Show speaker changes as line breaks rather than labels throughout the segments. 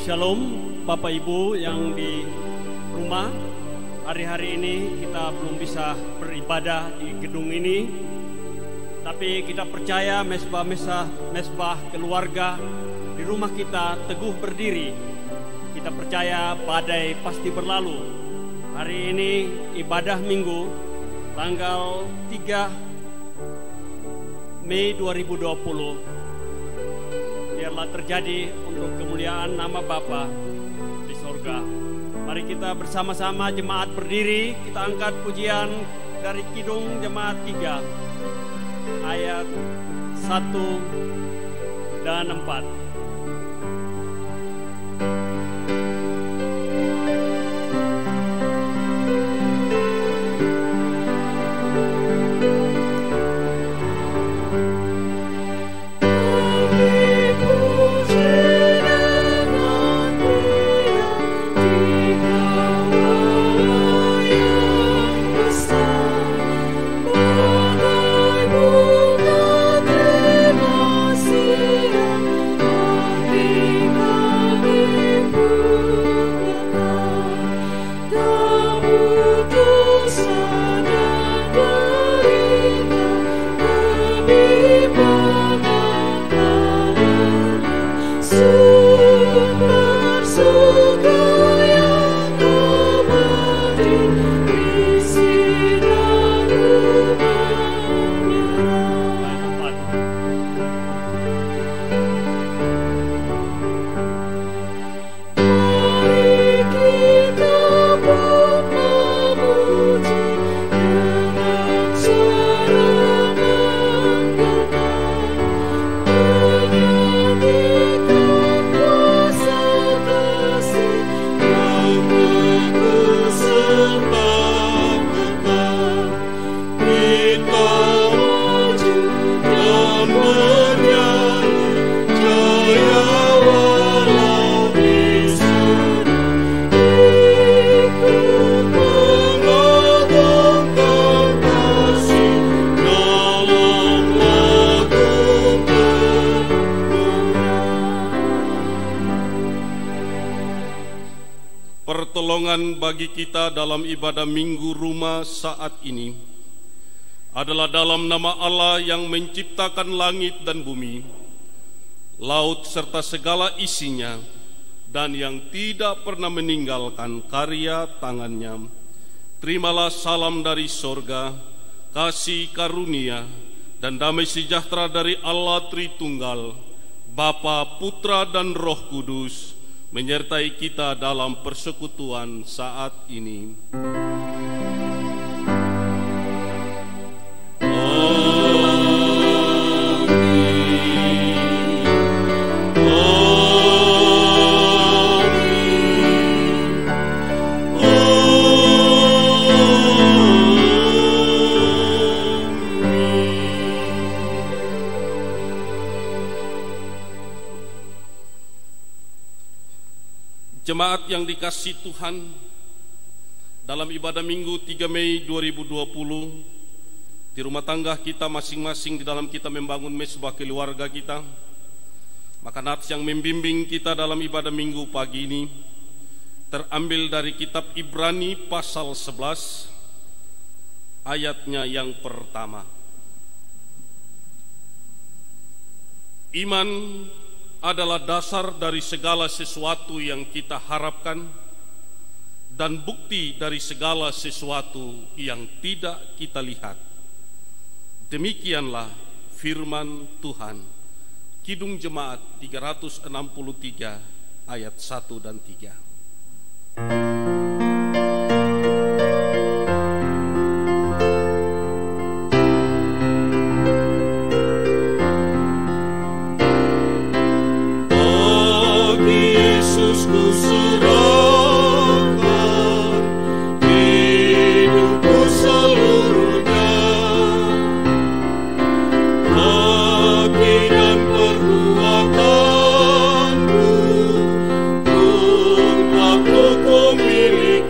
Shalom Bapak Ibu yang di rumah. Hari-hari ini kita belum bisa beribadah di gedung ini, tapi kita percaya mesbah keluarga di rumah kita teguh berdiri. Kita percaya badai pasti berlalu. Hari ini ibadah minggu tanggal 3 Mei 2020. Biarlah terjadi untuk kemuliaan nama Bapa di sorga. Mari kita bersama-sama jemaat berdiri, kita angkat pujian dari Kidung Jemaat 3 ayat 1 dan 4.
Pertolongan bagi kita dalam ibadah minggu rumah saat ini adalah dalam nama Allah yang menciptakan langit dan bumi, laut serta segala isinya, dan yang tidak pernah meninggalkan karya tangannya. Terimalah salam dari sorga, kasih karunia dan damai sejahtera dari Allah Tritunggal, Bapa, Putra dan Roh Kudus, menyertai kita dalam persekutuan saat ini. Jemaat yang dikasihi Tuhan, dalam ibadah minggu 3 Mei 2020, di rumah tangga kita masing-masing, di dalam kita membangun mesbah keluarga kita, maka nats yang membimbing kita dalam ibadah minggu pagi ini terambil dari kitab Ibrani pasal 11 ayatnya yang pertama. Iman adalah dasar dari segala sesuatu yang kita harapkan dan bukti dari segala sesuatu yang tidak kita lihat. Demikianlah firman Tuhan. Kidung Jemaat 363 ayat 1 dan 3.
Milik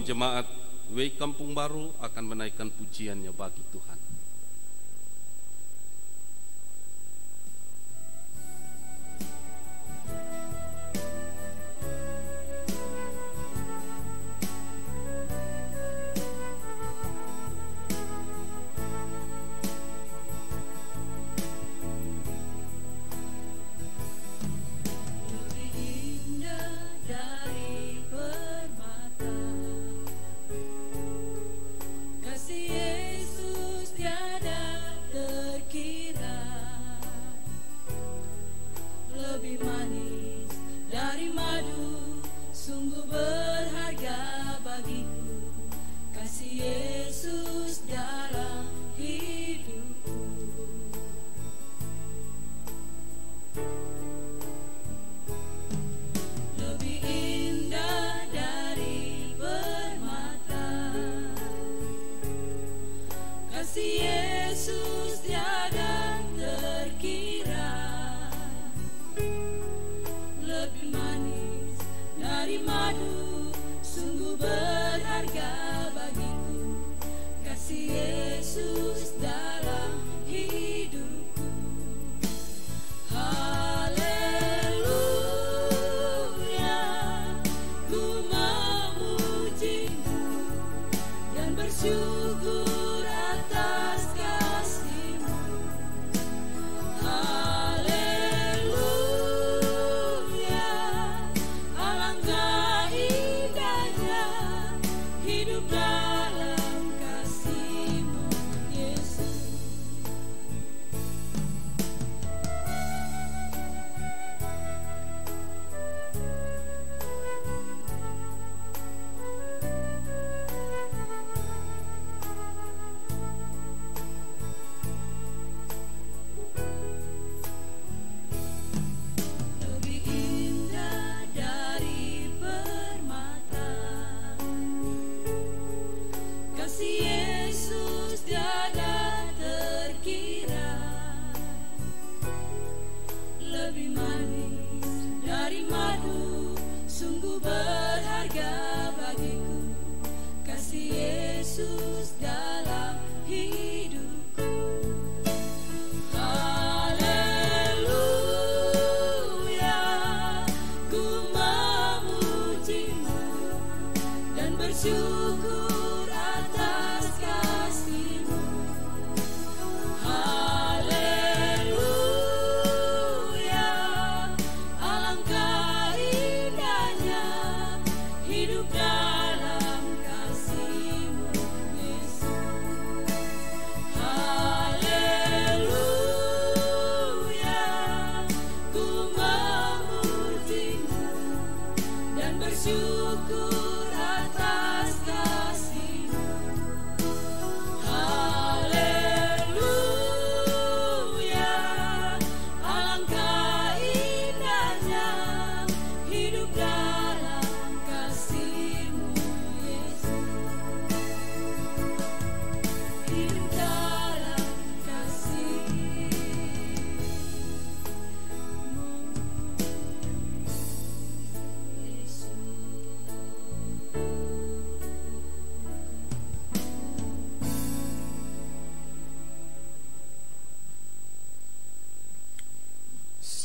Jemaat W Kampung Baru akan menaikkan pujiannya bagi Tuhan.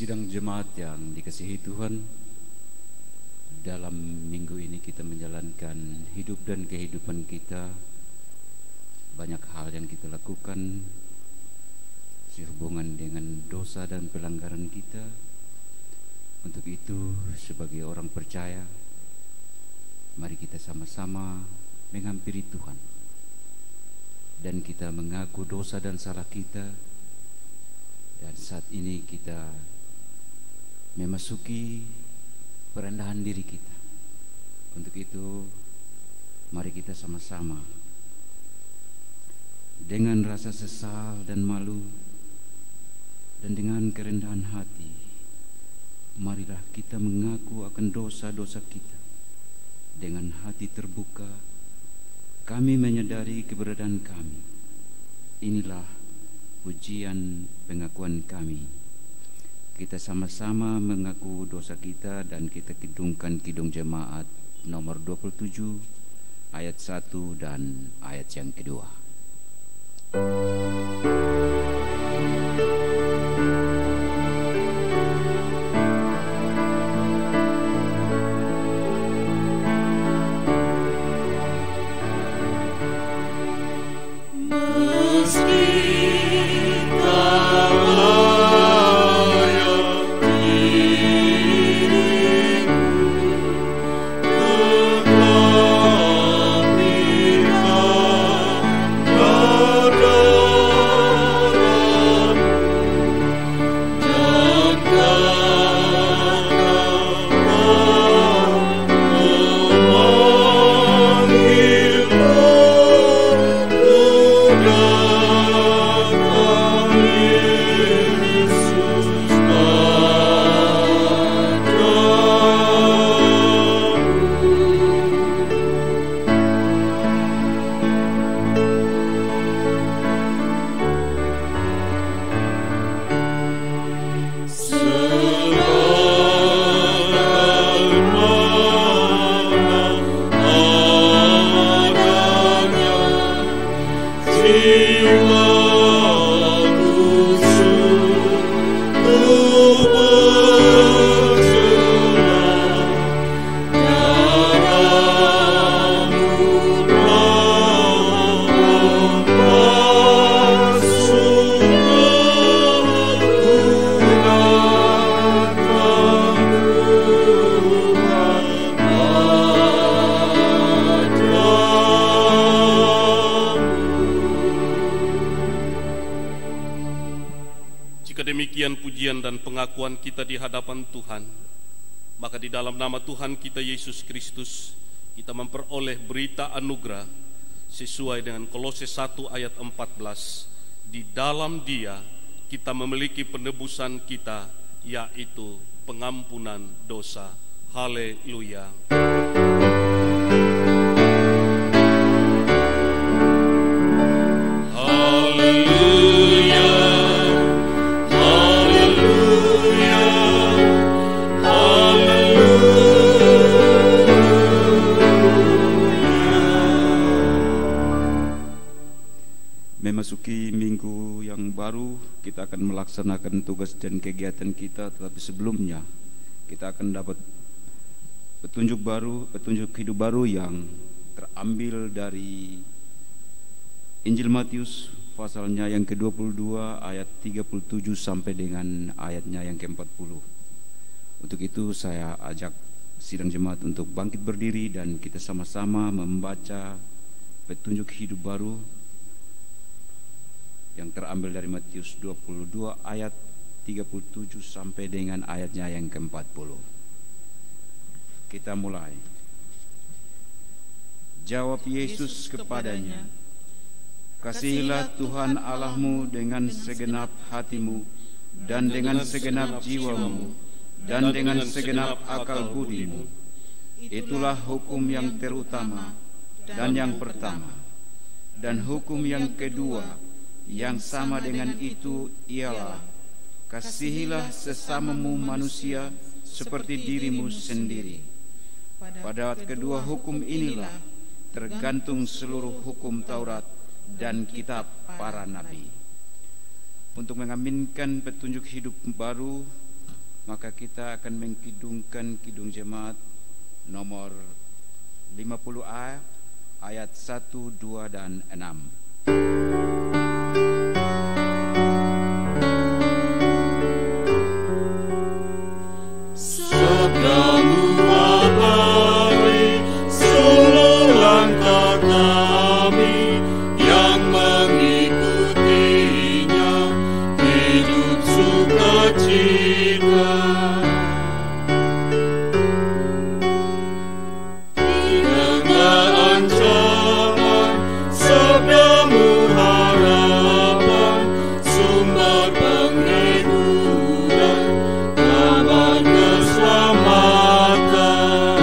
Sidang jemaat yang dikasihi Tuhan, dalam minggu ini kita menjalankan hidup dan kehidupan kita. Banyak hal yang kita lakukan sehubungan dengan dosa dan pelanggaran kita. Untuk itu, sebagai orang percaya, mari kita sama-sama menghampiri Tuhan dan kita mengaku dosa dan salah kita, Dan saat ini kita memasuki perendahan diri kita. Untuk itu, mari kita sama-sama dengan rasa sesal dan malu dan dengan kerendahan hati, marilah kita mengaku akan dosa-dosa kita. Dengan hati terbuka, kami menyadari keberadaan kami. Inilah pujian pengakuan kami. Kita sama-sama mengaku dosa kita dan kita kidungkan kidung jemaat nomor 27 ayat 1 dan ayat yang kedua.
Dan pengakuan kita di hadapan Tuhan, maka di dalam nama Tuhan kita Yesus Kristus kita memperoleh berita anugerah sesuai dengan Kolose 1 ayat 14. Di dalam Dia kita memiliki penebusan kita, yaitu pengampunan dosa. Haleluya.
Memasuki minggu yang baru, kita akan melaksanakan tugas dan kegiatan kita, tetapi sebelumnya kita akan dapat petunjuk hidup baru yang terambil dari Injil Matius pasalnya yang ke-22 ayat 37 sampai dengan ayatnya yang ke-40. Untuk itu saya ajak sidang jemaat untuk bangkit berdiri dan kita sama-sama membaca petunjuk hidup baru yang terambil dari Matius 22 ayat 37 sampai dengan ayatnya yang ke-40. Kita mulai. Jawab Yesus kepadanya, "Kasihilah Tuhan Allahmu dengan segenap hatimu dan dengan segenap jiwamu dan dengan segenap akal budimu. Itulah hukum yang terutama dan yang pertama. Dan hukum yang kedua yang sama dengan itu ialah, kasihilah sesamamu manusia seperti dirimu sendiri. Pada kedua hukum inilah tergantung seluruh hukum Taurat dan kitab para nabi." Untuk mengaminkan petunjuk hidup baru, maka kita akan mengkidungkan kidung jemaat nomor 50A ayat 1, 2, dan 6.
Sabdamu abadi seluruh langkah kami, yang mengikutinya hidup kita. Di tengah ancaman, sabdamu harapan, sumber penghiburan, kabar keselamatan.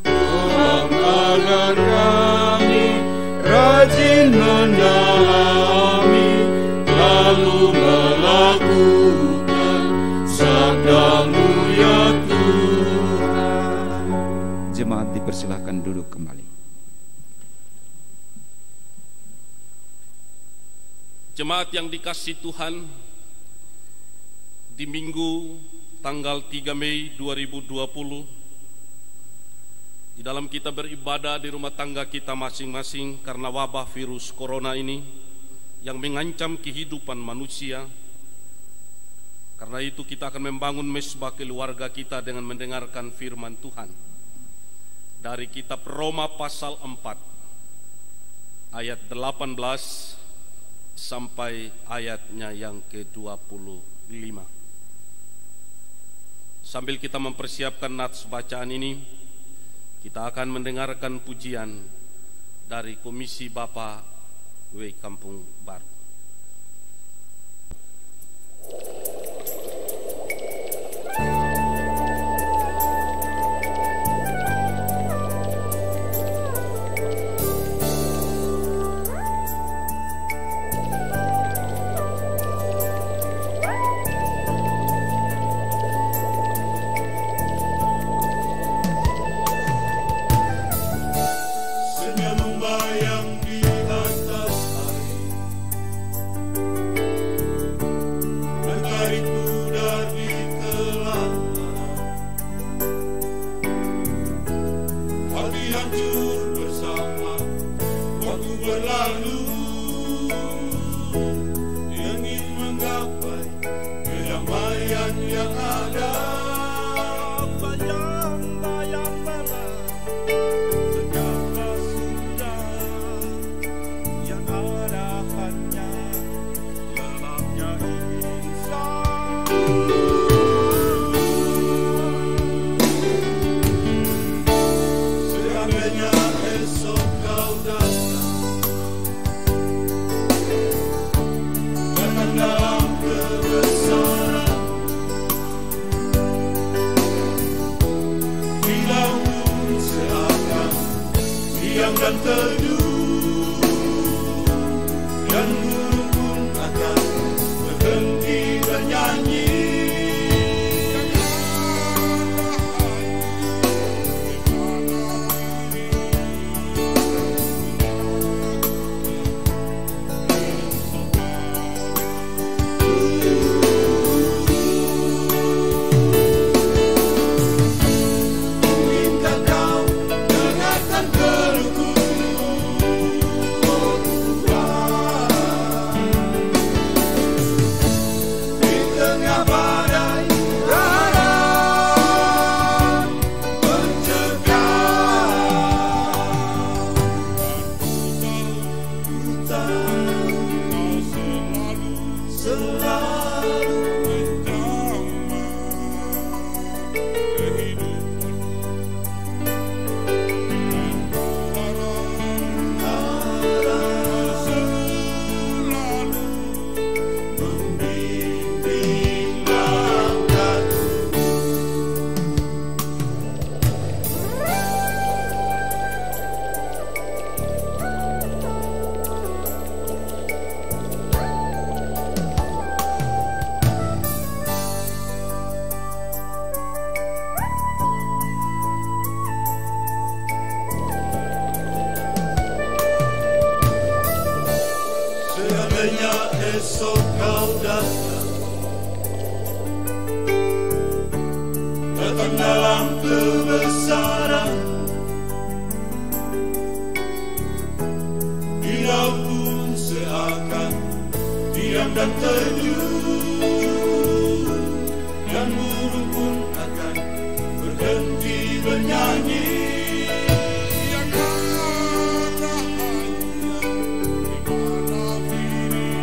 Tuhan agar kami rajin mendalami, lalu melakukan sabdamu ya Tuhan.
Jemaat dipersilahkan duduk kembali.
Jemaat yang dikasihi Tuhan, di Minggu tanggal 3 Mei 2020, di dalam kita beribadah di rumah tangga kita masing-masing karena wabah virus corona ini yang mengancam kehidupan manusia. Karena itu kita akan membangun mesbah keluarga kita dengan mendengarkan firman Tuhan dari kitab Roma pasal 4 ayat 18 sampai ayatnya yang ke-25. Sambil kita mempersiapkan nats bacaan ini, kita akan mendengarkan pujian dari Komisi Bapa W Kampung Baru.
Senyum membayang di atas air, mentari pudar di telaga, hati hancur bersama waktu berlalu, ingin menggapai kedamaian yang ada. Bayang-bayang malam segala sudah yang ada hanya gelapnya insan. Seandainya esok kau datang dalam kebesaran, bila pun seakan diam dan teduh, dan burung pun akan berhenti bernyanyi. Inginkan kau dengarkan keluhku, oh Tuhan. Di tengah badai darat mencekam, ku tahu kau selalu bersama kehidupan. Selalu membimbing langkahku. Seandainya esok kau datang dalam kebesaran, bila pun seakan diam dan teduh, dan burung pun akan berhenti bernyanyi. Yang ada hanya di mana diri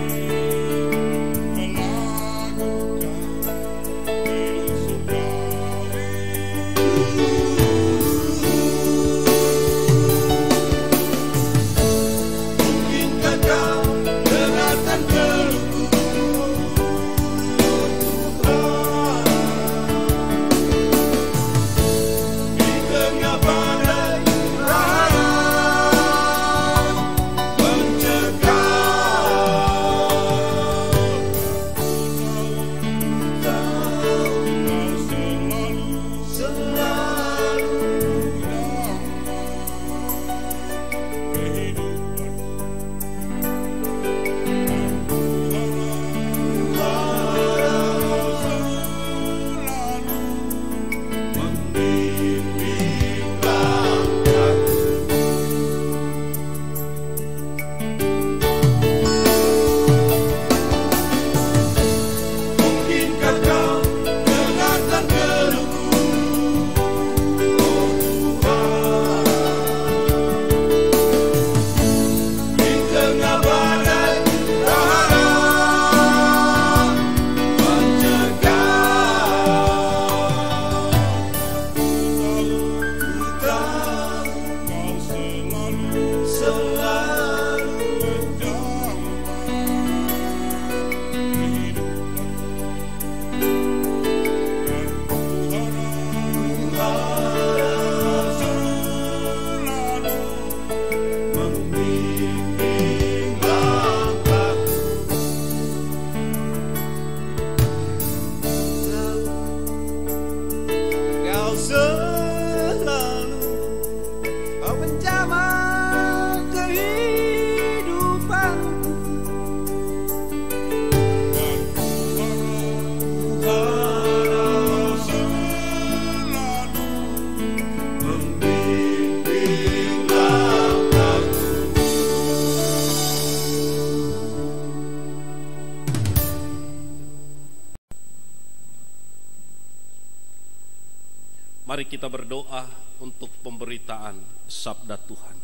Mari kita berdoa untuk pemberitaan sabda Tuhan.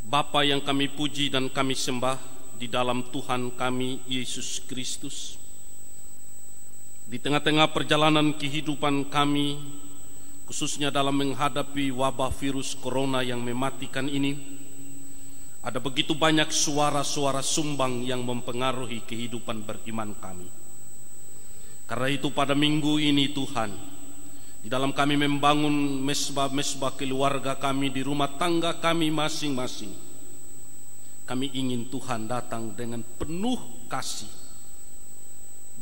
Bapa yang kami puji dan kami sembah di dalam Tuhan kami Yesus Kristus, di tengah-tengah perjalanan kehidupan kami, khususnya dalam menghadapi wabah virus corona yang mematikan ini, ada begitu banyak suara-suara sumbang yang mempengaruhi kehidupan beriman kami. Karena itu pada minggu ini Tuhan, di dalam kami membangun mesbah-mesbah keluarga kami, di rumah tangga kami masing-masing, kami ingin Tuhan datang dengan penuh kasih,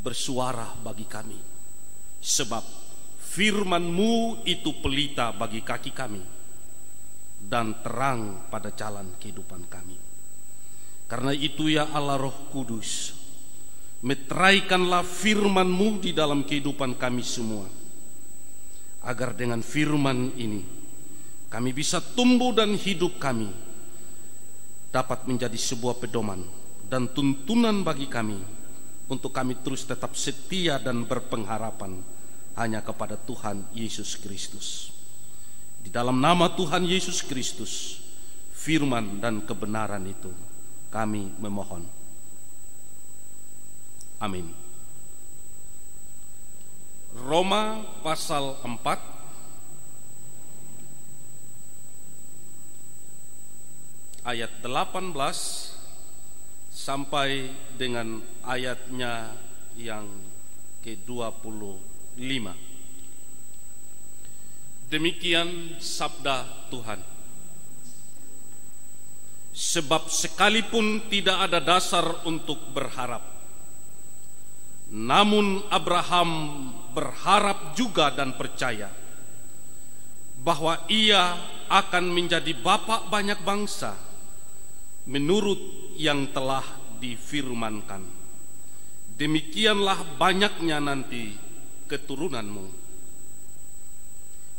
bersuara bagi kami. Sebab firman-Mu itu pelita bagi kaki kami dan terang pada jalan kehidupan kami. Karena itu ya Allah Roh Kudus, meteraikanlah firman-Mu di dalam kehidupan kami semua, agar dengan firman ini kami bisa tumbuh dan hidup kami dapat menjadi sebuah pedoman dan tuntunan bagi kami, untuk kami terus tetap setia dan berpengharapan hanya kepada Tuhan Yesus Kristus. Di dalam nama Tuhan Yesus Kristus, firman dan kebenaran itu kami memohon. Amin. Roma pasal 4 ayat 18 sampai dengan ayatnya yang ke-25. Demikian sabda Tuhan. Sebab sekalipun tidak ada dasar untuk berharap, namun Abraham berharap juga dan percaya bahwa ia akan menjadi bapa banyak bangsa menurut yang telah difirmankan. Demikianlah banyaknya nanti keturunanmu.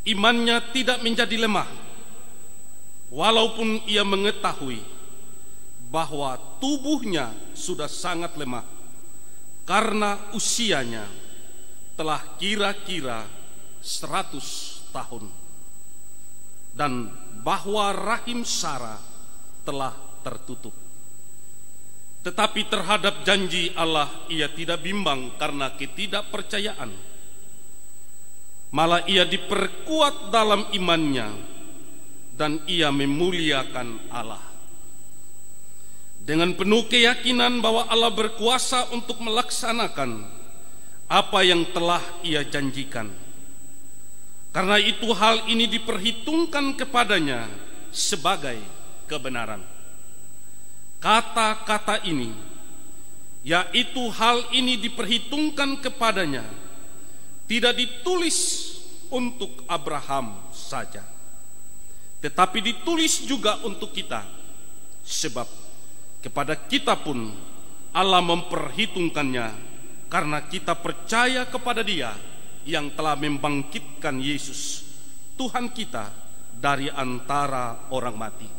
Imannya tidak menjadi lemah, walaupun ia mengetahui bahwa tubuhnya sudah sangat lemah, karena usianya telah kira-kira 100 tahun, dan bahwa rahim Sarah telah tertutup. Tetapi terhadap janji Allah ia tidak bimbang karena ketidakpercayaan, malah ia diperkuat dalam imannya dan ia memuliakan Allah dengan penuh keyakinan bahwa Allah berkuasa untuk melaksanakan apa yang telah ia janjikan. Karena itu hal ini diperhitungkan kepadanya sebagai kebenaran. Kata-kata ini, yaitu hal ini diperhitungkan kepadanya, tidak ditulis untuk Abraham saja, tetapi ditulis juga untuk kita, sebab kepada kita pun Allah memperhitungkannya, karena kita percaya kepada Dia yang telah membangkitkan Yesus Tuhan kita dari antara orang mati,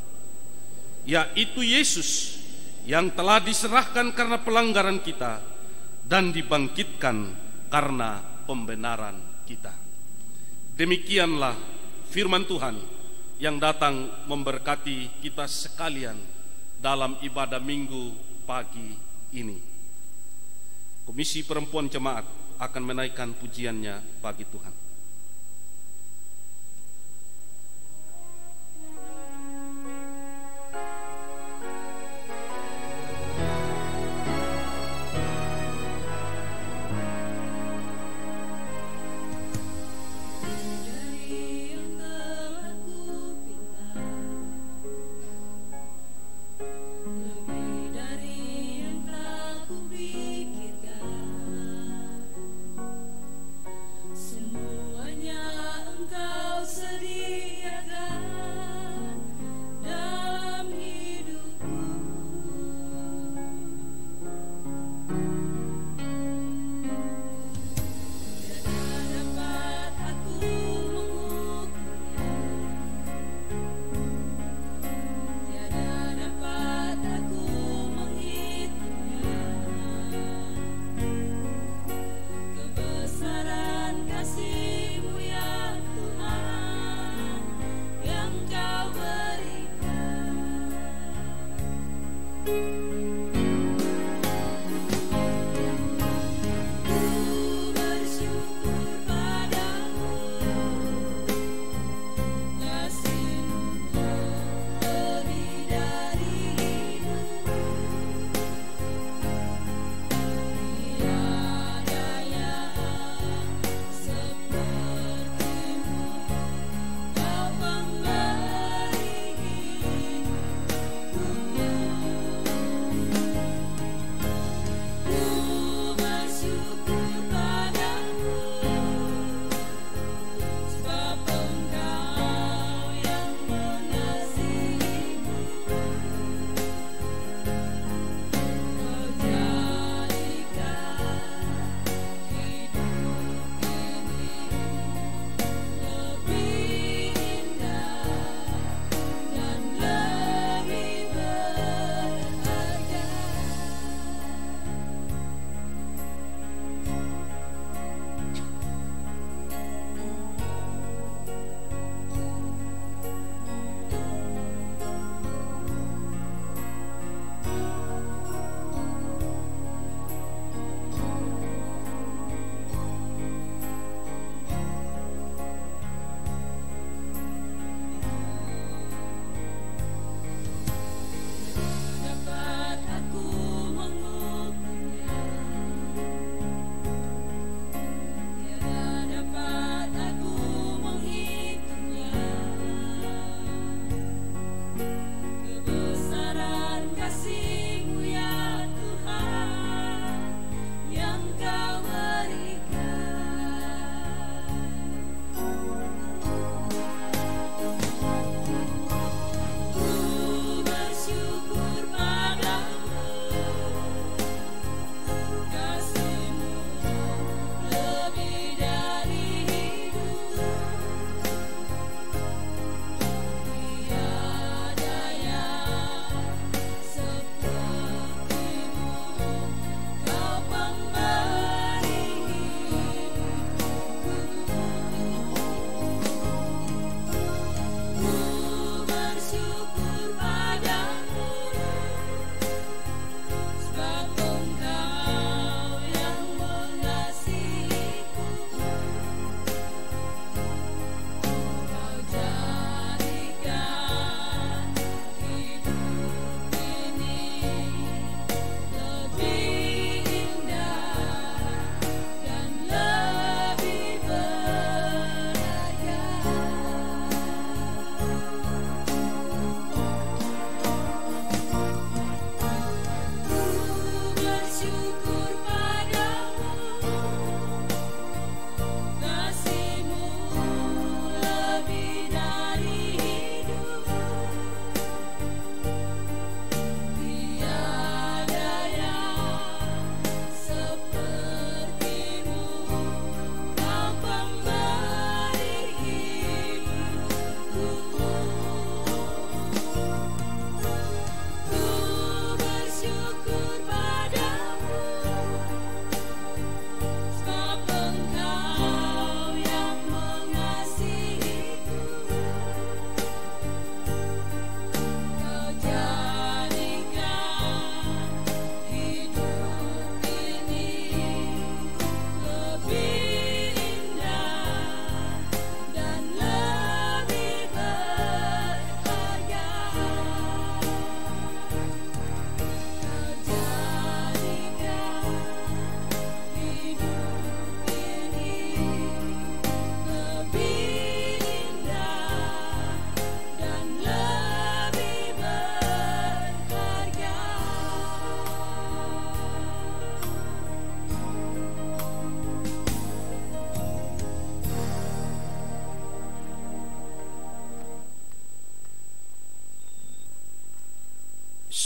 yaitu Yesus yang telah diserahkan karena pelanggaran kita dan dibangkitkan karena pembenaran kita. Demikianlah firman Tuhan yang datang memberkati kita sekalian dalam ibadah minggu pagi ini. Komisi Perempuan Jemaat akan menaikkan pujiannya bagi Tuhan.
Semua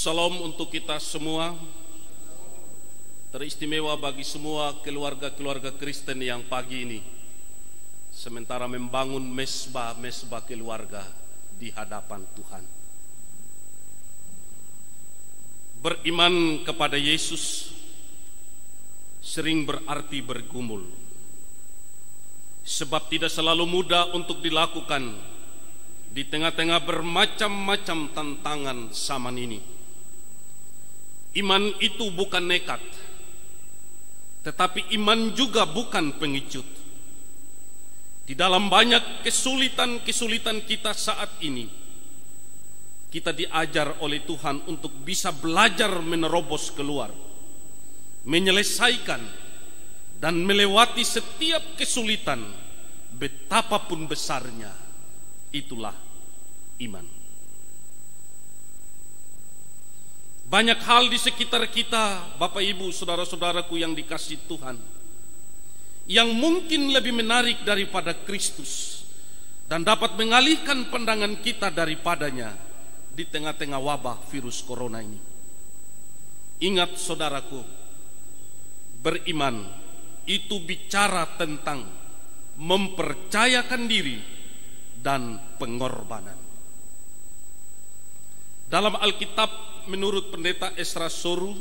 Salam untuk kita semua, teristimewa bagi semua keluarga-keluarga Kristen yang pagi ini sementara membangun mesbah-mesbah keluarga di hadapan Tuhan. Beriman kepada Yesus sering berarti bergumul, sebab tidak selalu mudah untuk dilakukan di tengah-tengah bermacam-macam tantangan zaman ini. Iman itu bukan nekat, tetapi iman juga bukan pengecut. Di dalam banyak kesulitan-kesulitan kita saat ini, kita diajar oleh Tuhan untuk bisa belajar menerobos keluar, menyelesaikan dan melewati setiap kesulitan, betapapun besarnya. Itulah iman. Banyak hal di sekitar kita, Bapak Ibu, saudara-saudaraku yang dikasihi Tuhan, yang mungkin lebih menarik daripada Kristus dan dapat mengalihkan pandangan kita daripadanya di tengah-tengah wabah virus corona ini. Ingat saudaraku, beriman itu bicara tentang mempercayakan diri dan pengorbanan. Dalam Alkitab menurut Pendeta Ezra Soru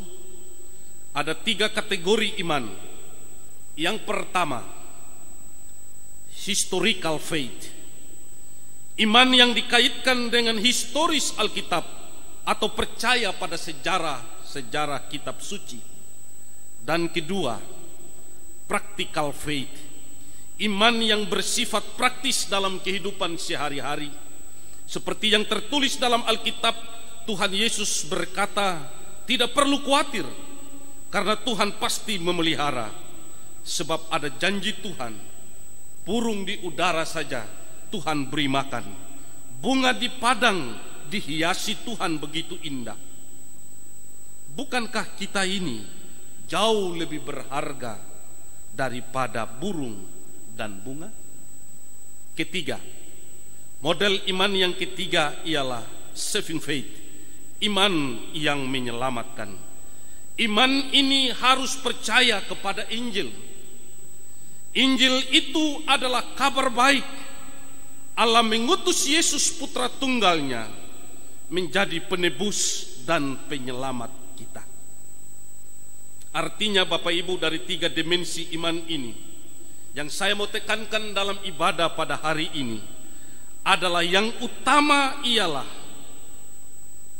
ada 3 kategori iman. Yang pertama, historical faith, iman yang dikaitkan dengan historis Alkitab atau percaya pada sejarah kitab suci. Dan kedua, practical faith, iman yang bersifat praktis dalam kehidupan sehari-hari. Seperti yang tertulis dalam Alkitab, Tuhan Yesus berkata, tidak perlu khawatir, karena Tuhan pasti memelihara. Sebab ada janji Tuhan, burung di udara saja Tuhan beri makan, bunga di padang dihiasi Tuhan begitu indah. Bukankah kita ini jauh lebih berharga daripada burung dan bunga? Ketiga, model iman yang ketiga ialah saving faith, iman yang menyelamatkan. Iman ini harus percaya kepada Injil. Injil itu adalah kabar baik. Allah mengutus Yesus putra tunggalnya menjadi penebus dan penyelamat kita. Artinya Bapak Ibu, dari 3 dimensi iman ini yang saya mau tekankan dalam ibadah pada hari ini adalah yang utama ialah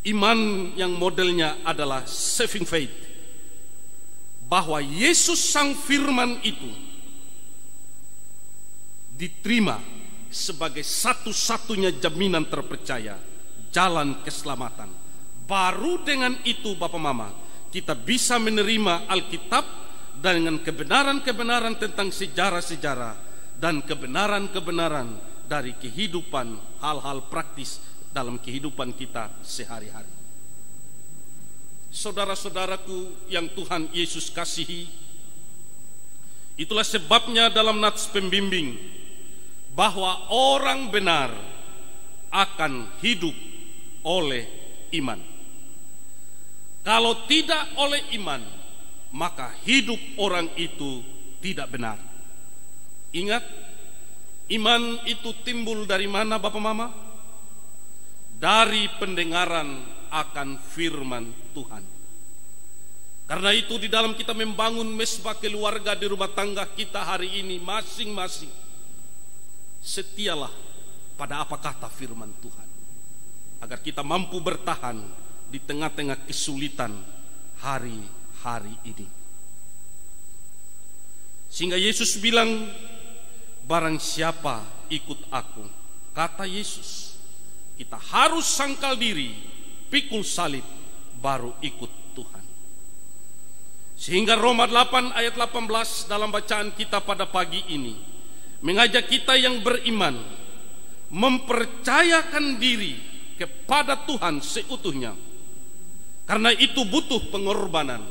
iman yang modelnya adalah saving faith, bahwa Yesus Sang Firman itu diterima sebagai satu-satunya jaminan terpercaya jalan keselamatan. Baru dengan itu Bapak Mama, kita bisa menerima Alkitab dengan kebenaran-kebenaran tentang sejarah-sejarah dan kebenaran-kebenaran dari kehidupan, hal-hal praktis dalam kehidupan kita sehari-hari. Saudara-saudaraku yang Tuhan Yesus kasihi, itulah sebabnya dalam nats pembimbing bahwa orang benar akan hidup oleh iman. Kalau tidak oleh iman, maka hidup orang itu tidak benar. Ingat, iman itu timbul dari mana Bapak Mama? Dari pendengaran akan firman Tuhan. Karena itu di dalam kita membangun mesbah keluarga di rumah tangga kita hari ini, masing-masing setialah pada apa kata firman Tuhan, agar kita mampu bertahan di tengah-tengah kesulitan hari-hari ini. Sehingga Yesus bilang, barang siapa ikut aku, kata Yesus, kita harus sangkal diri, pikul salib, baru ikut Tuhan. Sehingga Roma 8 ayat 18 dalam bacaan kita pada pagi ini mengajak kita yang beriman mempercayakan diri kepada Tuhan seutuhnya. Karena itu butuh pengorbanan.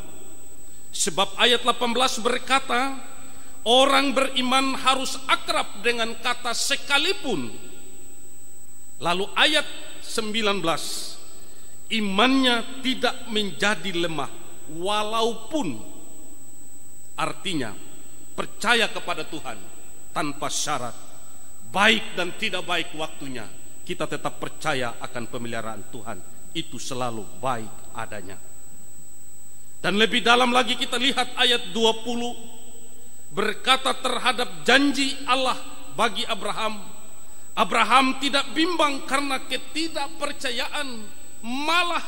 Sebab ayat 18 berkata, orang beriman harus akrab dengan kata sekalipun. Lalu ayat 19, imannya tidak menjadi lemah walaupun, artinya percaya kepada Tuhan tanpa syarat, baik dan tidak baik waktunya, kita tetap percaya akan pemeliharaan Tuhan. Itu selalu baik adanya. Dan lebih dalam lagi kita lihat ayat 20 berkata terhadap janji Allah bagi Abraham. Abraham tidak bimbang karena ketidakpercayaan, malah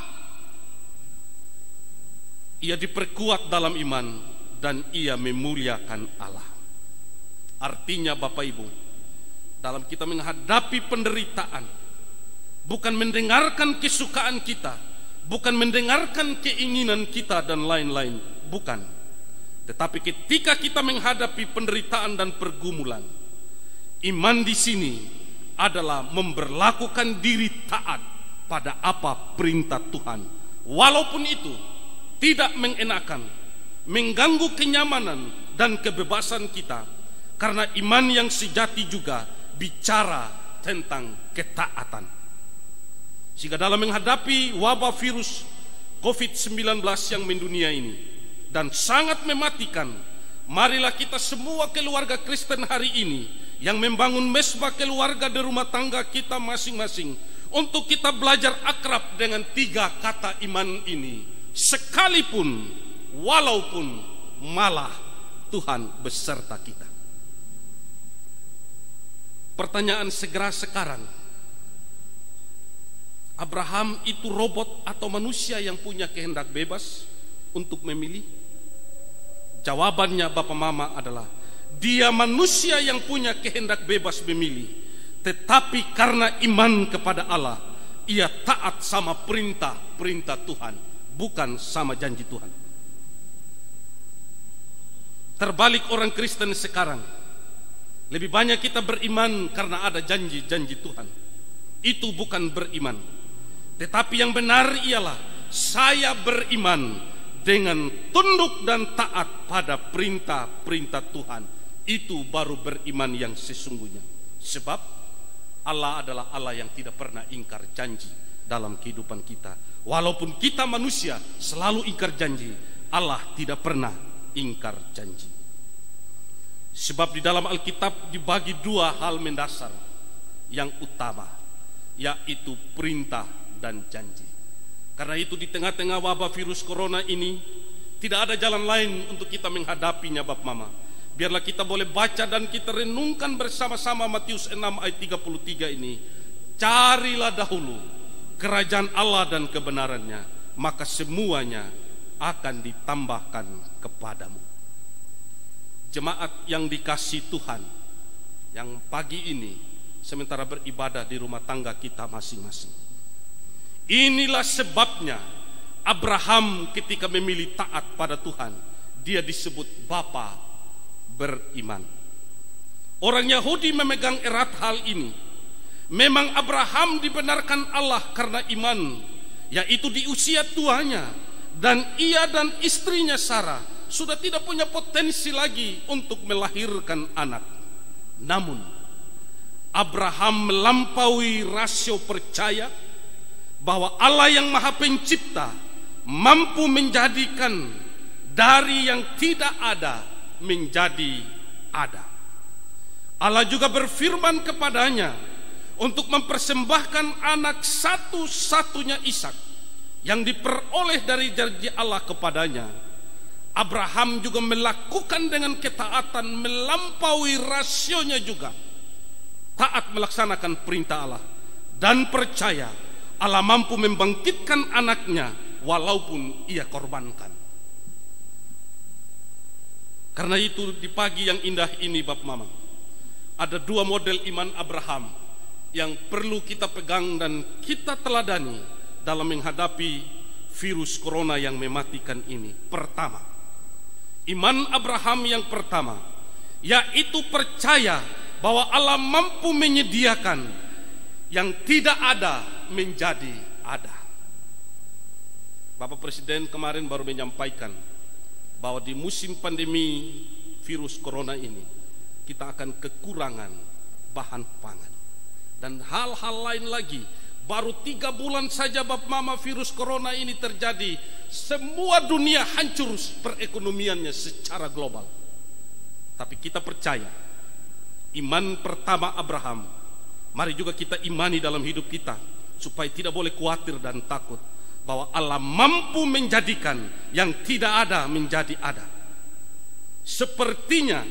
ia diperkuat dalam iman, dan ia memuliakan Allah. Artinya Bapak Ibu, dalam kita menghadapi penderitaan, bukan mendengarkan kesukaan kita, bukan mendengarkan keinginan kita dan lain-lain, bukan. Tetapi ketika kita menghadapi penderitaan dan pergumulan, iman di sini adalah memberlakukan diri taat pada apa perintah Tuhan, walaupun itu tidak mengenakan, mengganggu kenyamanan dan kebebasan kita, karena iman yang sejati juga bicara tentang ketaatan. Sehingga dalam menghadapi wabah virus COVID-19 yang mendunia ini dan sangat mematikan, marilah kita semua keluarga Kristen hari ini yang membangun mesbah keluarga di rumah tangga kita masing-masing, untuk kita belajar akrab dengan 3 kata iman ini, sekalipun, walaupun, malah Tuhan beserta kita. Pertanyaan segera sekarang, Abraham itu robot atau manusia yang punya kehendak bebas untuk memilih? Jawabannya Bapak Mama adalah, dia manusia yang punya kehendak bebas memilih, tetapi karena iman kepada Allah, ia taat sama perintah Tuhan, bukan sama janji Tuhan. Terbalik orang Kristen sekarang, lebih banyak kita beriman karena ada janji-janji Tuhan. Itu bukan beriman. Tetapi yang benar ialah saya beriman dengan tunduk dan taat pada perintah-perintah Tuhan. Itu baru beriman yang sesungguhnya. Sebab Allah adalah Allah yang tidak pernah ingkar janji dalam kehidupan kita. Walaupun kita manusia selalu ingkar janji, Allah tidak pernah ingkar janji. Sebab di dalam Alkitab dibagi 2 hal mendasar yang utama, yaitu perintah dan janji. Karena itu di tengah-tengah wabah virus corona ini, tidak ada jalan lain untuk kita menghadapinya Bapak Mama. Biarlah kita boleh baca dan kita renungkan bersama-sama Matius 6 ayat 33 ini. Carilah dahulu kerajaan Allah dan kebenarannya, maka semuanya akan ditambahkan kepadamu. Jemaat yang dikasihi Tuhan, yang pagi ini sementara beribadah di rumah tangga kita masing-masing, inilah sebabnya Abraham ketika memilih taat pada Tuhan, dia disebut bapa beriman. Orang Yahudi memegang erat hal ini. Memang Abraham dibenarkan Allah karena iman, yaitu di usia tuanya, dan ia dan istrinya Sarah sudah tidak punya potensi lagi untuk melahirkan anak. Namun Abraham melampaui rasio percaya bahwa Allah yang Maha Pencipta mampu menjadikan dari yang tidak ada menjadi ada. Allah juga berfirman kepadanya untuk mempersembahkan anak satu-satunya Ishak yang diperoleh dari janji Allah kepadanya. Abraham juga melakukan dengan ketaatan melampaui rasionya juga. Taat melaksanakan perintah Allah dan percaya Allah mampu membangkitkan anaknya walaupun ia korbankan. Karena itu di pagi yang indah ini Bapak Mama, ada 2 model iman Abraham yang perlu kita pegang dan kita teladani dalam menghadapi virus corona yang mematikan ini. Pertama, iman Abraham yang pertama, yaitu percaya bahwa Allah mampu menyediakan yang tidak ada menjadi ada. Bapak Presiden kemarin baru menyampaikan bahwa di musim pandemi virus corona ini kita akan kekurangan bahan pangan dan hal-hal lain lagi. Baru 3 bulan saja Bapak Mama virus corona ini terjadi, semua dunia hancur perekonomiannya secara global. Tapi kita percaya iman pertama Abraham, mari juga kita imani dalam hidup kita, supaya tidak boleh khawatir dan takut, bahwa Allah mampu menjadikan yang tidak ada menjadi ada. Sepertinya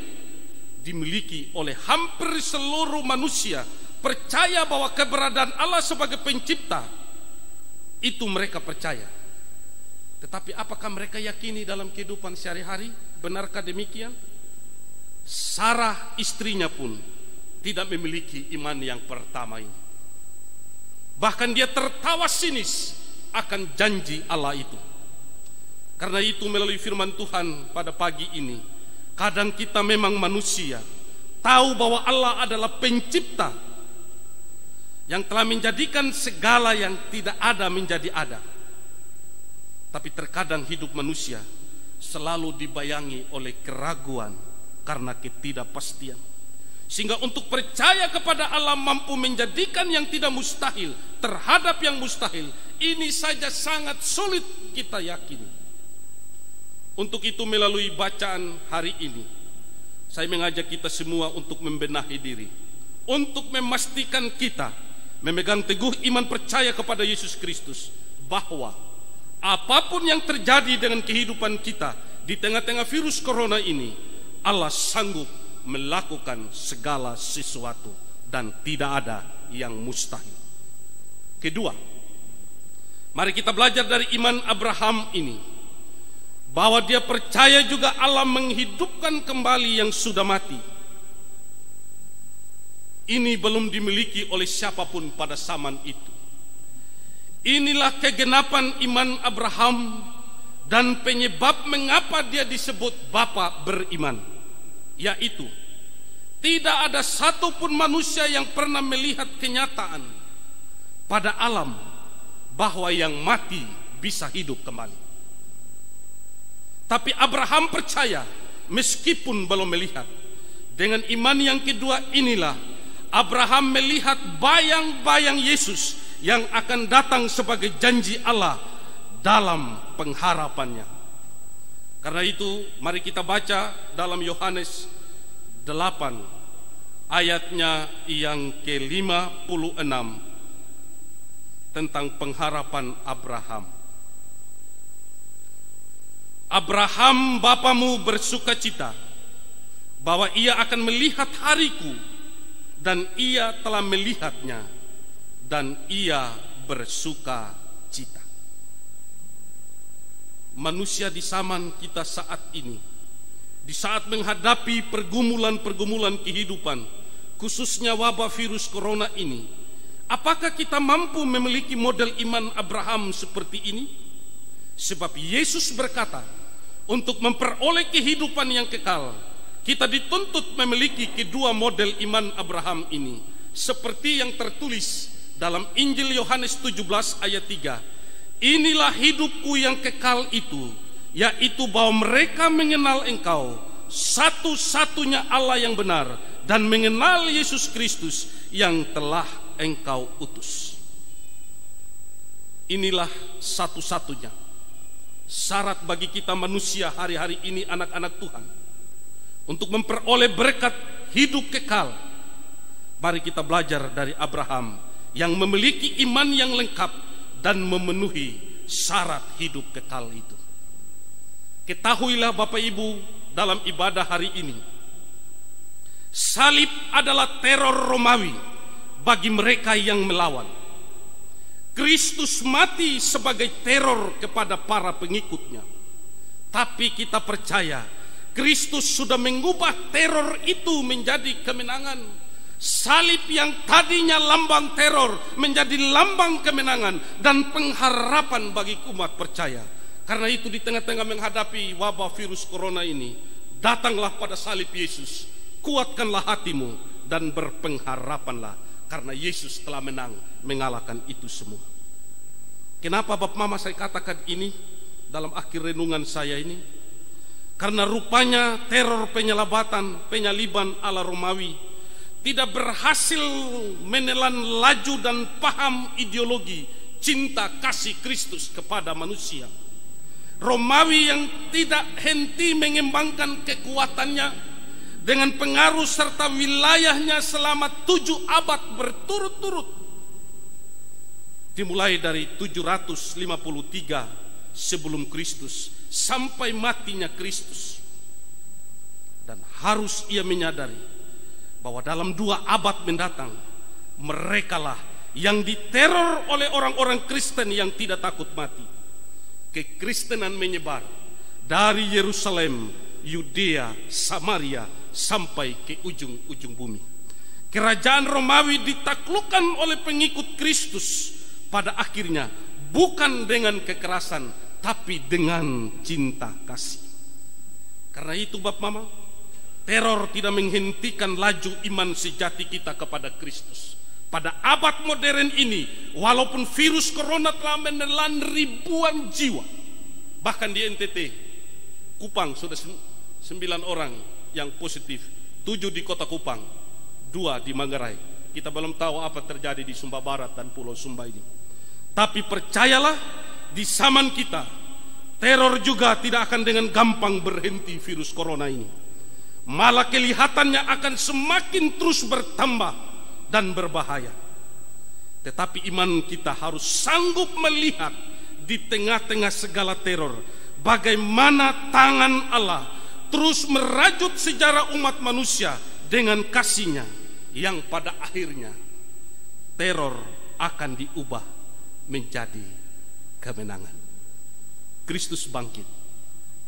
dimiliki oleh hampir seluruh manusia, percaya bahwa keberadaan Allah sebagai pencipta, itu mereka percaya. Tetapi apakah mereka yakini dalam kehidupan sehari-hari? Benarkah demikian? Sarah istrinya pun tidak memiliki iman yang pertama ini. Bahkan dia tertawa sinis akan janji Allah itu. Karena itu melalui firman Tuhan pada pagi ini, kadang kita memang manusia, tahu bahwa Allah adalah pencipta yang telah menjadikan segala yang tidak ada menjadi ada. Tapi terkadang hidup manusia selalu dibayangi oleh keraguan karena ketidakpastian. Sehingga untuk percaya kepada Allah mampu menjadikan yang tidak mustahil terhadap yang mustahil, ini saja sangat sulit kita yakini. Untuk itu melalui bacaan hari ini, saya mengajak kita semua untuk membenahi diri, untuk memastikan kita memegang teguh iman percaya kepada Yesus Kristus, bahwa apapun yang terjadi dengan kehidupan kita di tengah-tengah virus corona ini, Allah sanggup melakukan segala sesuatu dan tidak ada yang mustahil. Kedua, mari kita belajar dari iman Abraham ini, bahwa dia percaya juga Allah menghidupkan kembali yang sudah mati. Ini belum dimiliki oleh siapapun pada zaman itu. Inilah kegenapan iman Abraham dan penyebab mengapa dia disebut bapa beriman, yaitu tidak ada satupun manusia yang pernah melihat kenyataan pada alam bahwa yang mati bisa hidup kembali. Tapi Abraham percaya meskipun belum melihat. Dengan iman yang kedua inilah Abraham melihat bayang-bayang Yesus yang akan datang sebagai janji Allah dalam pengharapannya. Karena itu mari kita baca dalam Yohanes 8 ayatnya yang ke-56 tentang pengharapan Abraham. Abraham bapamu bersukacita bahwa ia akan melihat hariku, dan ia telah melihatnya, dan ia bersukacita. Manusia di zaman kita saat ini, di saat menghadapi pergumulan-pergumulan kehidupan, khususnya wabah virus corona ini, apakah kita mampu memiliki model iman Abraham seperti ini? Sebab Yesus berkata, untuk memperoleh kehidupan yang kekal, kita dituntut memiliki kedua model iman Abraham ini, seperti yang tertulis dalam Injil Yohanes 17 ayat 3. Inilah hidupku yang kekal itu, yaitu bahwa mereka mengenal Engkau, satu-satunya Allah yang benar, dan mengenal Yesus Kristus yang telah Engkau utus. Inilah satu-satunya syarat bagi kita manusia hari-hari ini, anak-anak Tuhan, untuk memperoleh berkat hidup kekal. Mari kita belajar dari Abraham yang memiliki iman yang lengkap dan memenuhi syarat hidup kekal itu. Ketahuilah Bapak Ibu, dalam ibadah hari ini, salib adalah teror Romawi bagi mereka yang melawan. Kristus mati sebagai teror kepada para pengikutnya. Tapi kita percaya Kristus sudah mengubah teror itu menjadi kemenangan. Salib yang tadinya lambang teror menjadi lambang kemenangan dan pengharapan bagi umat percaya. Karena itu di tengah-tengah menghadapi wabah virus corona ini, datanglah pada salib Yesus, kuatkanlah hatimu dan berpengharapanlah, karena Yesus telah menang mengalahkan itu semua. Kenapa Bapak Mama saya katakan ini dalam akhir renungan saya ini? Karena rupanya teror penyaliban ala Romawi tidak berhasil menelan laju dan paham ideologi cinta kasih Kristus kepada manusia. Romawi yang tidak henti mengembangkan kekuatannya dengan pengaruh serta wilayahnya selama 7 abad berturut-turut, dimulai dari 753 sebelum Kristus sampai matinya Kristus. Dan harus ia menyadari bahwa dalam 2 abad mendatang, merekalah yang diteror oleh orang-orang Kristen yang tidak takut mati. Kekristenan menyebar dari Yerusalem, Yudea, Samaria sampai ke ujung-ujung bumi. Kerajaan Romawi ditaklukkan oleh pengikut Kristus pada akhirnya, bukan dengan kekerasan, tapi dengan cinta kasih. Karena itu Bapak Mama, teror tidak menghentikan laju iman sejati kita kepada Kristus. Pada abad modern ini, walaupun virus corona telah menelan ribuan jiwa, bahkan di NTT, Kupang sudah 9 orang yang positif, 7 di kota Kupang, 2 di Manggarai. Kita belum tahu apa terjadi di Sumba Barat dan Pulau Sumba ini. Tapi percayalah, di zaman kita, teror juga tidak akan dengan gampang berhenti virus corona ini. Malah kelihatannya akan semakin terus bertambah dan berbahaya. Tetapi iman kita harus sanggup melihat di tengah-tengah segala teror, bagaimana tangan Allah terus merajut sejarah umat manusia dengan kasih-Nya, yang pada akhirnya teror akan diubah menjadi kemenangan. Kristus bangkit,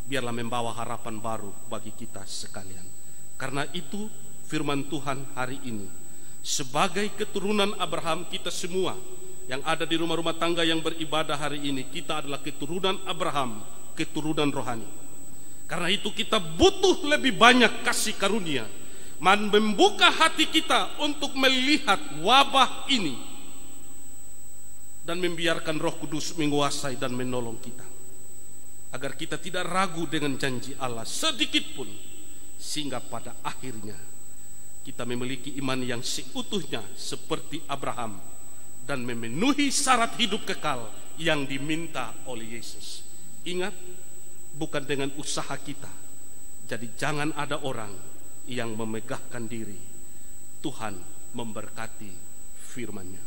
biarlah membawa harapan baru bagi kita sekalian. Karena itu firman Tuhan hari ini, sebagai keturunan Abraham, kita semua yang ada di rumah-rumah tangga yang beribadah hari ini, kita adalah keturunan Abraham, keturunan rohani. Karena itu kita butuh lebih banyak kasih karunia, membuka hati kita untuk melihat wabah ini dan membiarkan Roh Kudus menguasai dan menolong kita, agar kita tidak ragu dengan janji Allah sedikit pun, sehingga pada akhirnya kita memiliki iman yang seutuhnya seperti Abraham dan memenuhi syarat hidup kekal yang diminta oleh Yesus. Ingat, bukan dengan usaha kita. Jadi jangan ada orang yang memegahkan diri. Tuhan memberkati firman-Nya.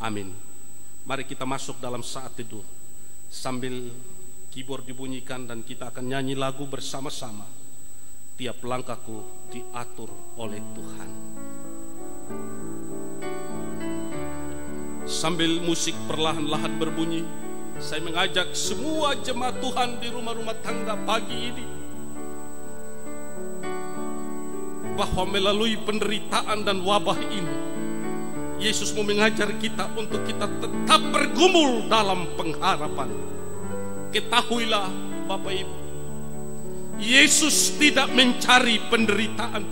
Amin. Mari kita masuk dalam saat teduh sambil keyboard dibunyikan dan kita akan nyanyi lagu bersama-sama. Tiap langkahku diatur oleh Tuhan. Sambil musik perlahan-lahan berbunyi, saya mengajak semua jemaat Tuhan di rumah-rumah tangga pagi ini, bahwa melalui penderitaan dan wabah ini, Yesus mau mengajar kita untuk kita tetap bergumul dalam pengharapan. Ketahuilah Bapak Ibu, Yesus tidak mencari penderitaan,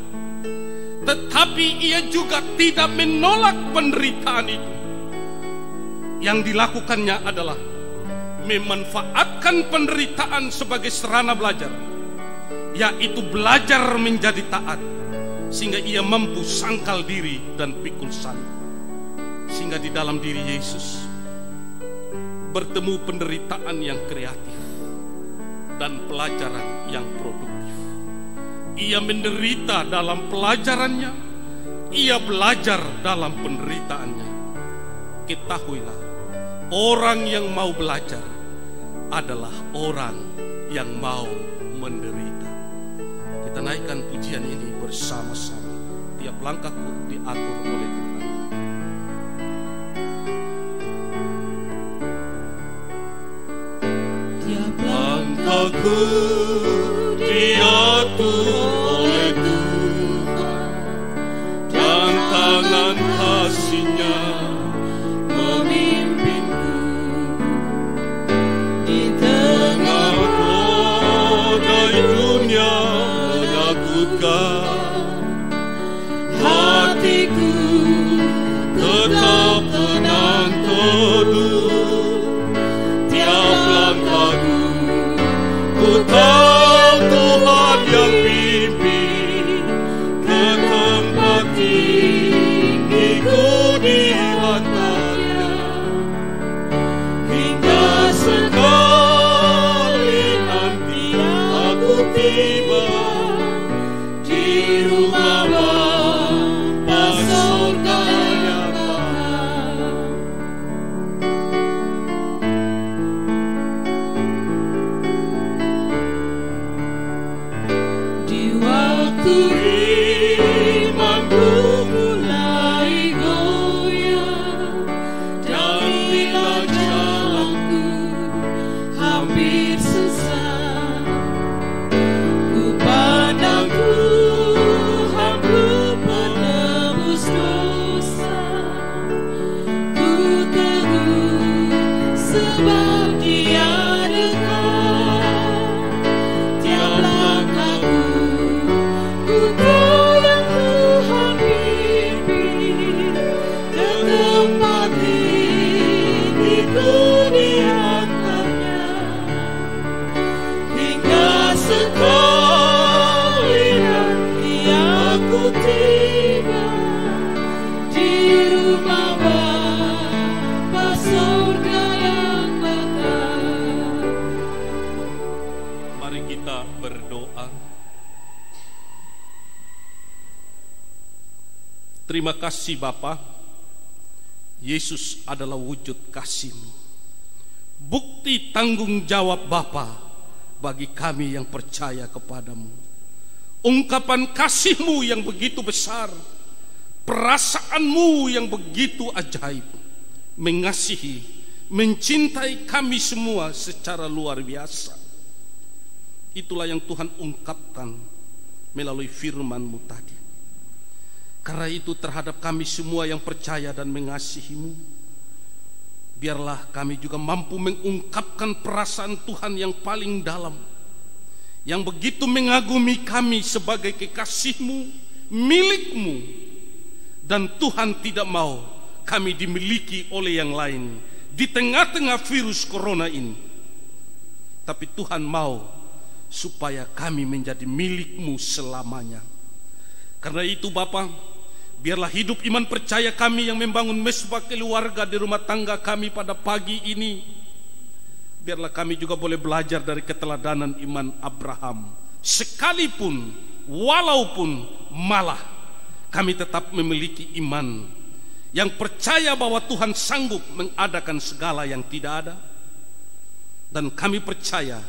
tetapi Ia juga tidak menolak penderitaan itu. Yang dilakukannya adalah memanfaatkan penderitaan sebagai sarana belajar, yaitu belajar menjadi taat, sehingga Ia mampu sangkal diri dan pikul salib. Sehingga di dalam diri Yesus bertemu penderitaan yang kreatif dan pelajaran yang produktif. Ia menderita dalam pelajarannya, Ia belajar dalam penderitaannya. Ketahuilah, orang yang mau belajar adalah orang yang mau menderita. Kita naikkan pujian ini bersama-sama. Tiap langkahku diatur oleh Tuhan.
Tiap langkahku diatur oleh Tuhan, dan tangan kasih-Nya memimpinku di tengah badai dunia menakutkan. Hatiku tetap tenang teduh. Tiap langkahku ku tahu Tuhan yang pimpin ke tempat tinggiku di hatinya. Hingga sekali nanti aku tiba di rumah Bapa surga yang maha. Di waktu imanku mulai goyah dan bila jalan
Terima kasih Bapa, Yesus adalah wujud kasih-Mu, bukti tanggung jawab Bapa bagi kami yang percaya kepadamu. Ungkapan kasih-Mu yang begitu besar, perasaan-Mu yang begitu ajaib, mengasihi, mencintai kami semua secara luar biasa. Itulah yang Tuhan ungkapkan melalui firman-Mu tadi. Karena itu terhadap kami semua yang percaya dan mengasihi-Mu, biarlah kami juga mampu mengungkapkan perasaan Tuhan yang paling dalam, yang begitu mengagumi kami sebagai kekasih-Mu, milik-Mu. Dan Tuhan tidak mau kami dimiliki oleh yang lain di tengah-tengah virus corona ini. Tapi Tuhan mau supaya kami menjadi milik-Mu selamanya. Karena itu Bapa, biarlah hidup iman percaya kami yang membangun mesbah keluarga di rumah tangga kami pada pagi ini, biarlah kami juga boleh belajar dari keteladanan iman Abraham. Sekalipun, walaupun malah kami tetap memiliki iman yang percaya bahwa Tuhan sanggup mengadakan segala yang tidak ada. Dan kami percaya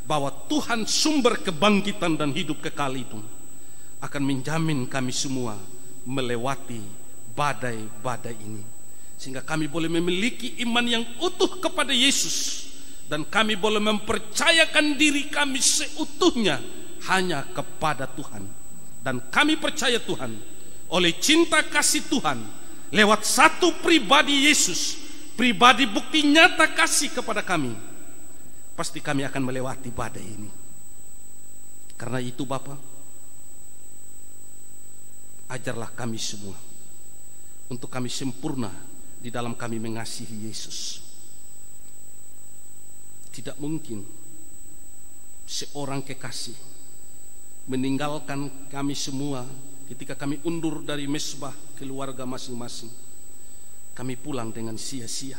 bahwa Tuhan sumber kebangkitan dan hidup kekal itu akan menjamin kami semua melewati badai-badai ini, sehingga kami boleh memiliki iman yang utuh kepada Yesus, dan kami boleh mempercayakan diri kami seutuhnya hanya kepada Tuhan. Dan kami percaya Tuhan, oleh cinta kasih Tuhan lewat satu pribadi Yesus, pribadi bukti nyata kasih kepada kami, pasti kami akan melewati badai ini. Karena itu Bapa, ajarlah kami semua untuk kami sempurna di dalam kami mengasihi Yesus. Tidak mungkin seorang kekasih meninggalkan kami semua ketika kami undur dari mesbah keluarga masing-masing. Kami pulang dengan sia-sia.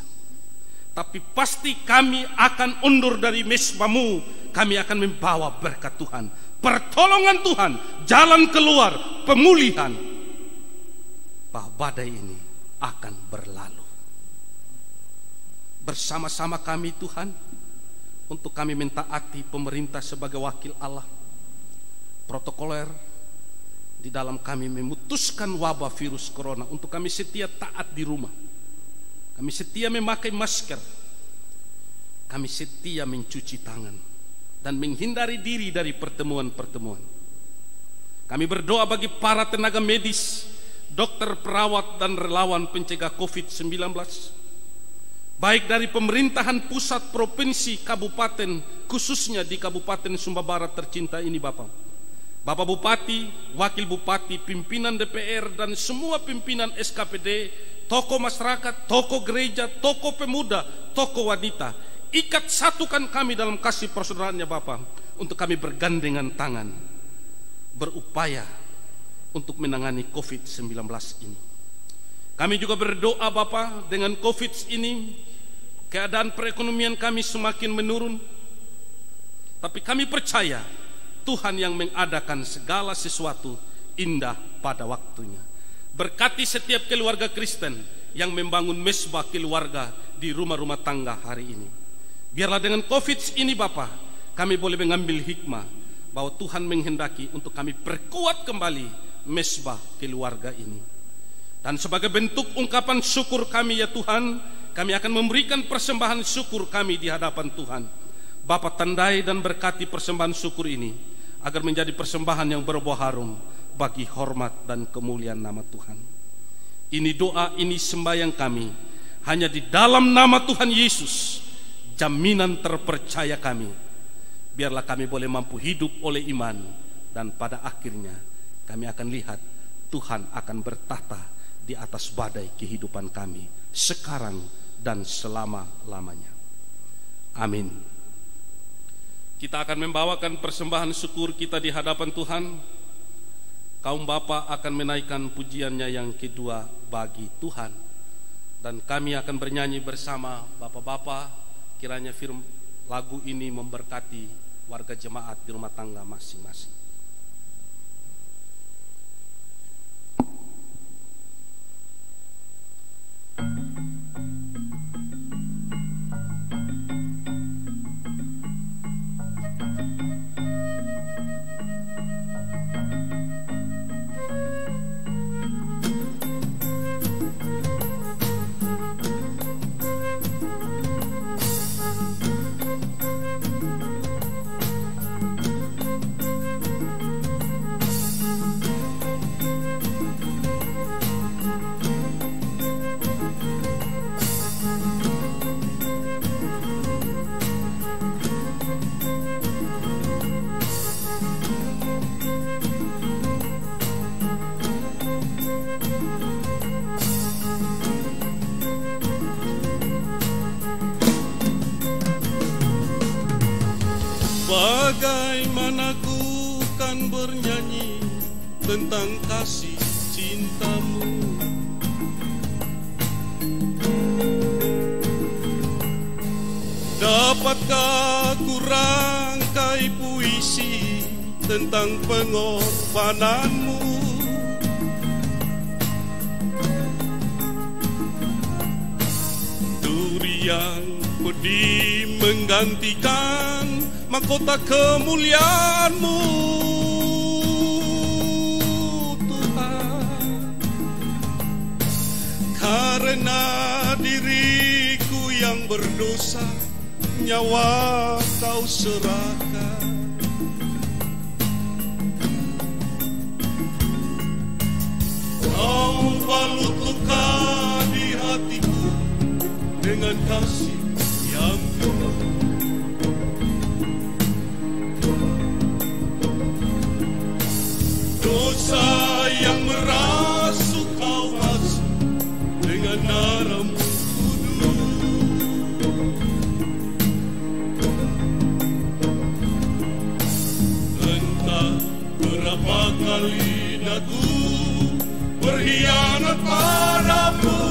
Tapi pasti kami akan undur dari mesbah-Mu, kami akan membawa berkat Tuhan, pertolongan Tuhan, jalan keluar, pemulihan, bahwa badai ini akan berlalu. Bersama-sama kami Tuhan, untuk kami mentaati pemerintah sebagai wakil Allah, protokoler di dalam kami memutuskan wabah virus corona, untuk kami setia taat di rumah, kami setia memakai masker, kami setia mencuci tangan, dan menghindari diri dari pertemuan-pertemuan. Kami berdoa bagi para tenaga medis, dokter, perawat, dan relawan pencegah COVID-19, baik dari pemerintahan pusat, provinsi, kabupaten, khususnya di Kabupaten Sumba Barat tercinta ini Bapak Bupati, Wakil Bupati, pimpinan DPR, dan semua pimpinan SKPD, tokoh masyarakat, tokoh gereja, tokoh pemuda, tokoh wanita. Ikat satukan kami dalam kasih persaudaraannya Bapa, untuk kami bergandengan tangan, berupaya untuk menangani COVID-19 ini. Kami juga berdoa Bapa, dengan COVID ini keadaan perekonomian kami semakin menurun, tapi kami percaya Tuhan yang mengadakan segala sesuatu indah pada waktunya. Berkati setiap keluarga Kristen yang membangun mesbah keluarga di rumah-rumah tangga hari ini. Biarlah dengan COVID ini Bapa, kami boleh mengambil hikmah bahwa Tuhan menghendaki untuk kami perkuat kembali mesbah keluarga ini. Dan sebagai bentuk ungkapan syukur kami ya Tuhan, kami akan memberikan persembahan syukur kami di hadapan Tuhan. Bapa, tandai dan berkati persembahan syukur ini, agar menjadi persembahan yang berbau harum bagi hormat dan kemuliaan nama Tuhan. Ini doa, ini sembahyang kami hanya di dalam nama Tuhan Yesus, jaminan terpercaya kami. Biarlah kami boleh mampu hidup oleh iman, dan pada akhirnya kami akan lihat Tuhan akan bertahta di atas badai kehidupan kami sekarang dan selama-lamanya. Amin. Kita akan membawakan persembahan syukur kita di hadapan Tuhan. Kaum bapa akan menaikkan pujiannya yang kedua bagi Tuhan, dan kami akan bernyanyi bersama bapak-bapak. Kiranya firman lagu ini memberkati warga jemaat di rumah tangga masing-masing. Bagaimana ku kan bernyanyi tentang kasih cintamu. Dapatkah ku rangkai puisi tentang pengorbananmu? Durian pedih menggantikan mahkota kemuliaan-Mu, Tuhan. Karena diriku yang berdosa, nyawa Kau serahkan. Kau balut luka di hatiku dengan kasih yang penuh. Dosa yang merasuk Kau basuh dengan darah-Mu kudus. Entah berapa kali daku berkhianat padamu,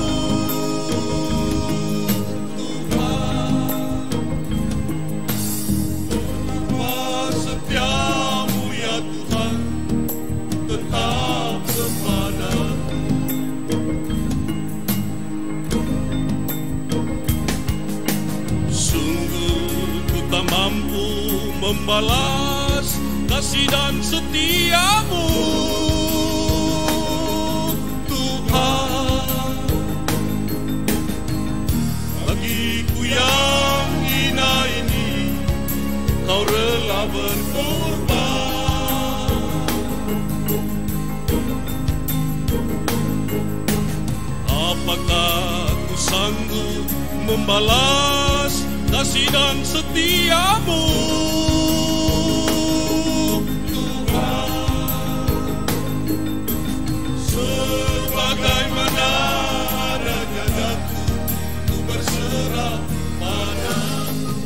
Tuhan. Betapa setiamu ya Tuhan, tetap kepadaku. Sungguh ku tak mampu membalas kasih dan setiamu, Tuhan. Bagiku yang hina ini, Kau rela berkorban. Apakah ku sanggup membalas kasih dan setiamu, Tuhan? Sebagaimana adanya daku, ku berserah padamu.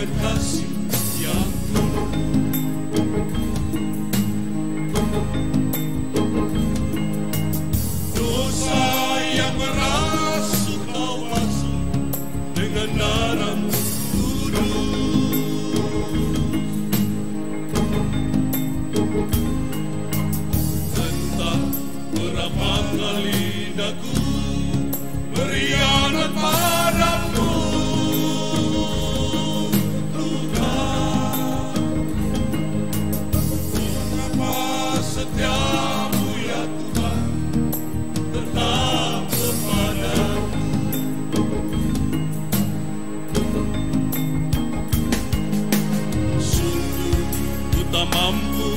Kasih yang penuh. Dosa yang merasuk Kau basuh dengan darah-Mu kudus. Entah berapa kali daku berkhianat padamu, setiamu ya Tuhan, tetap kepadaku. Sungguh ku tak mampu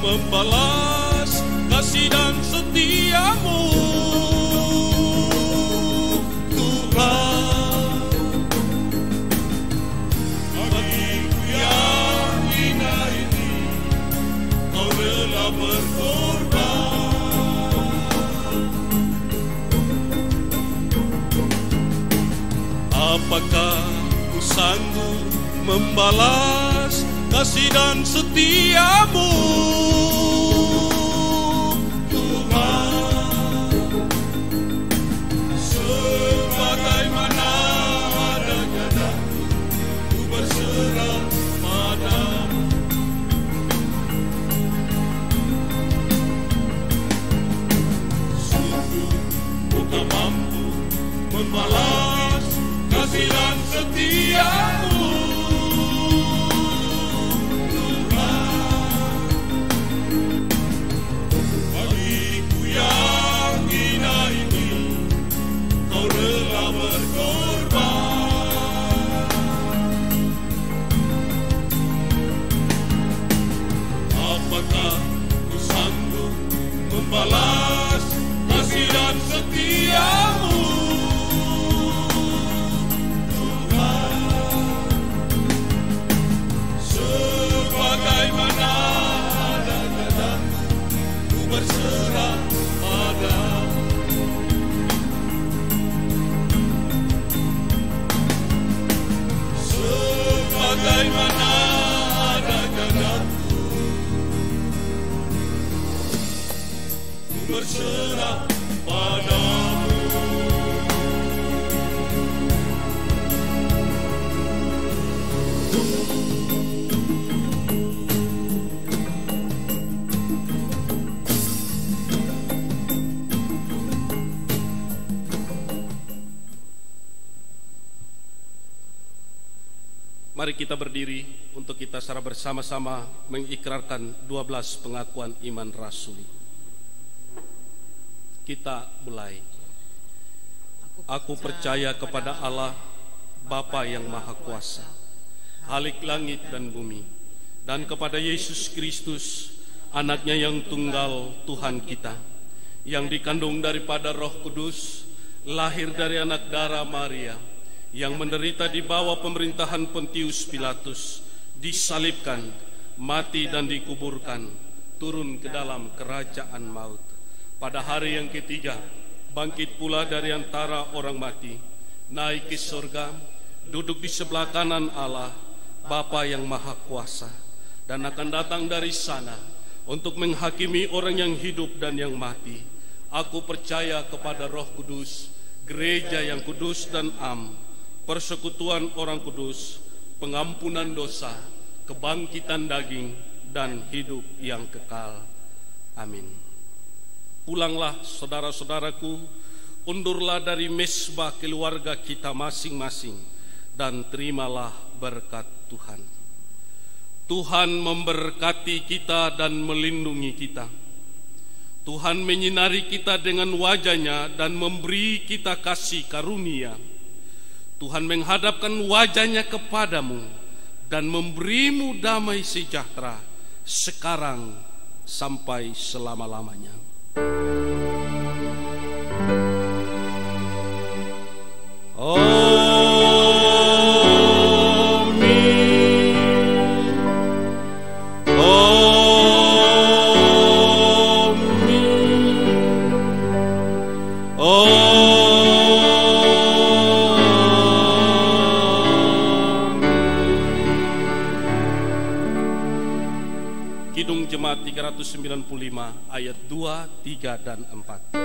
membalas kasih dan setiamu, Tuhan. Bagiku yang hina ini, Kau rela berkorban. Apakah ku sanggup membalas kasih dan setiamu, Tuhan? Sebagaimana adanya daku, ku berserah padamu. Tak mampu membalas kasih dan setiamu, Tuhan.
mana ada jalanku, ku berserah padamu.
Mari kita berdiri untuk kita secara bersama-sama mengikrarkan 12 pengakuan iman rasuli. Kita mulai. Aku percaya kepada Allah, Bapa yang Maha Kuasa, Khalik langit dan bumi, dan kepada Yesus Kristus, Anaknya yang tunggal Tuhan kita, yang dikandung daripada Roh Kudus, lahir dari anak darah Maria, yang menderita di bawah pemerintahan Pontius Pilatus, disalibkan, mati dan dikuburkan, turun ke dalam kerajaan maut. Pada hari yang ketiga, bangkit pula dari antara orang mati, naik ke surga, duduk di sebelah kanan Allah, Bapa yang Maha Kuasa, dan akan datang dari sana untuk menghakimi orang yang hidup dan yang mati. Aku percaya kepada Roh Kudus, gereja yang kudus dan am, persekutuan orang kudus, pengampunan dosa, kebangkitan daging, dan hidup yang kekal. Amin. Pulanglah saudara-saudaraku, undurlah dari mesbah keluarga kita masing-masing, dan terimalah berkat Tuhan. Tuhan memberkati kita dan melindungi kita. Tuhan menyinari kita dengan wajah-Nya dan memberi kita kasih karunia. Tuhan menghadapkan wajah-Nya kepadamu dan memberimu damai sejahtera sekarang sampai selama-lamanya. Kidung Jemaat 395 ayat 2, 3, dan 4.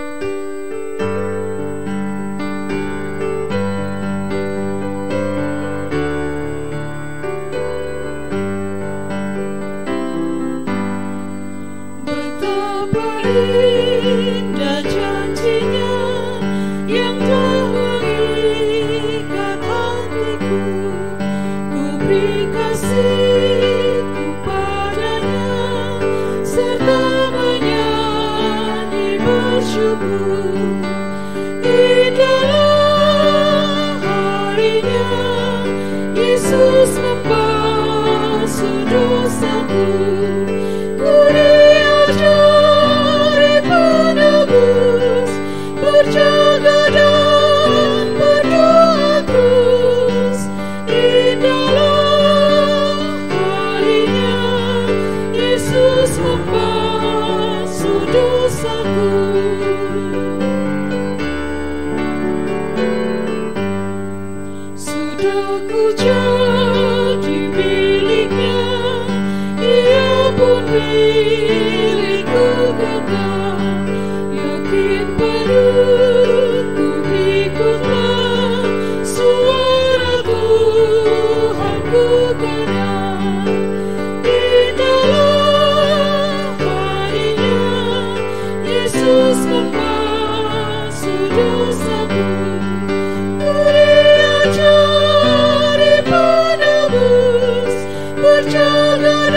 Berjaga